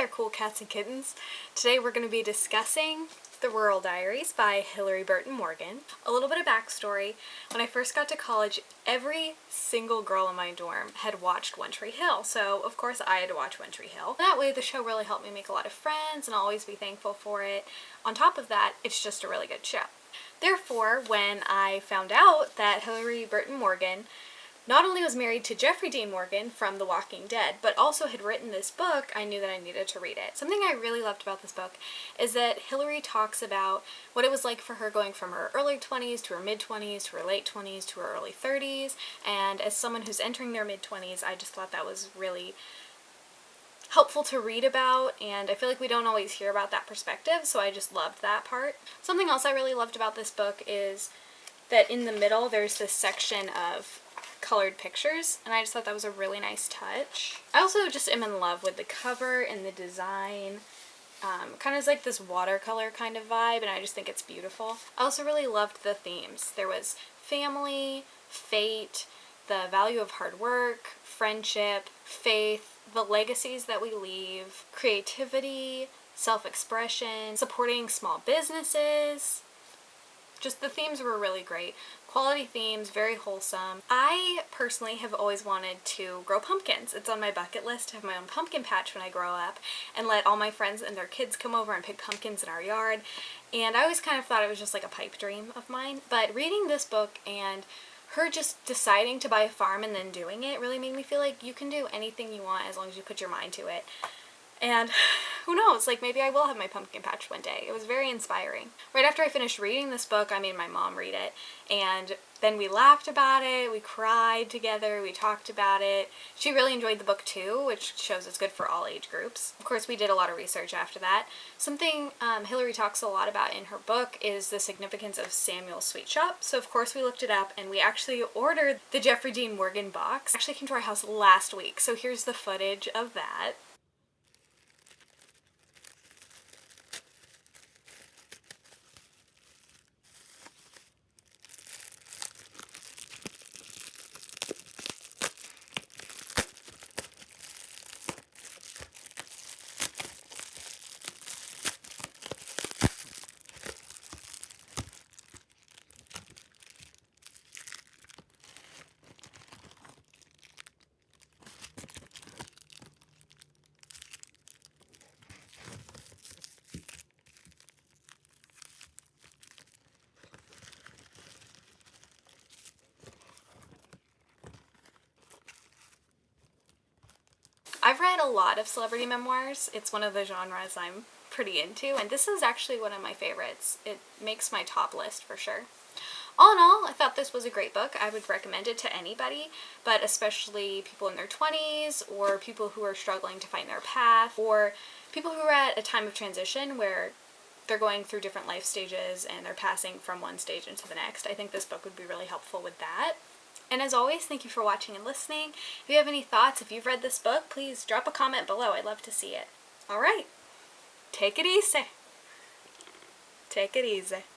there, cool cats and kittens. Today we're going to be discussing The Rural Diaries by Hilarie Burton Morgan. A little bit of backstory. When I first got to college, every single girl in my dorm had watched One Tree Hill, so of course I had to watch One Tree Hill. That way the show really helped me make a lot of friends and I'll always be thankful for it. On top of that, it's just a really good show. Therefore, when I found out that Hilarie Burton Morgan not only was married to Jeffrey Dean Morgan from The Walking Dead, but also had written this book, I knew that I needed to read it. Something I really loved about this book is that Hilarie talks about what it was like for her going from her early 20s to her mid-20s to her late 20s to her early 30s, and as someone who's entering their mid-20s, I just thought that was really helpful to read about, and I feel like we don't always hear about that perspective, so I just loved that part. Something else I really loved about this book is that in the middle there's this section of colored pictures, and I just thought that was a really nice touch. I also just am in love with the cover and the design. Kind of like this watercolor kind of vibe, and I just think it's beautiful. I also really loved the themes. There was family, fate, the value of hard work, friendship, faith, the legacies that we leave, creativity, self-expression, supporting small businesses. Just the themes were really great. Quality themes, very wholesome. I personally have always wanted to grow pumpkins. It's on my bucket list to have my own pumpkin patch when I grow up and let all my friends and their kids come over and pick pumpkins in our yard. And I always kind of thought it was just like a pipe dream of mine. But reading this book and her just deciding to buy a farm and then doing it really made me feel like you can do anything you want as long as you put your mind to it. And who knows, like maybe I will have my pumpkin patch one day. It was very inspiring. Right after I finished reading this book, I made my mom read it, and then we laughed about it, we cried together, we talked about it. She really enjoyed the book too, which shows it's good for all age groups. Of course, we did a lot of research after that. Something Hilarie talks a lot about in her book is the significance of Samuel's Sweet Shop. So of course we looked it up, and we actually ordered the Jeffrey Dean Morgan box. It actually came to our house last week, so here's the footage of that. I've read a lot of celebrity memoirs. It's one of the genres I'm pretty into, and this is actually one of my favorites. It makes my top list for sure. All in all, I thought this was a great book. I would recommend it to anybody, but especially people in their 20s, or people who are struggling to find their path, or people who are at a time of transition where they're going through different life stages and they're passing from one stage into the next. I think this book would be really helpful with that. And as always, thank you for watching and listening. If you have any thoughts, if you've read this book, please drop a comment below. I'd love to see it. All right. Take it easy. Take it easy.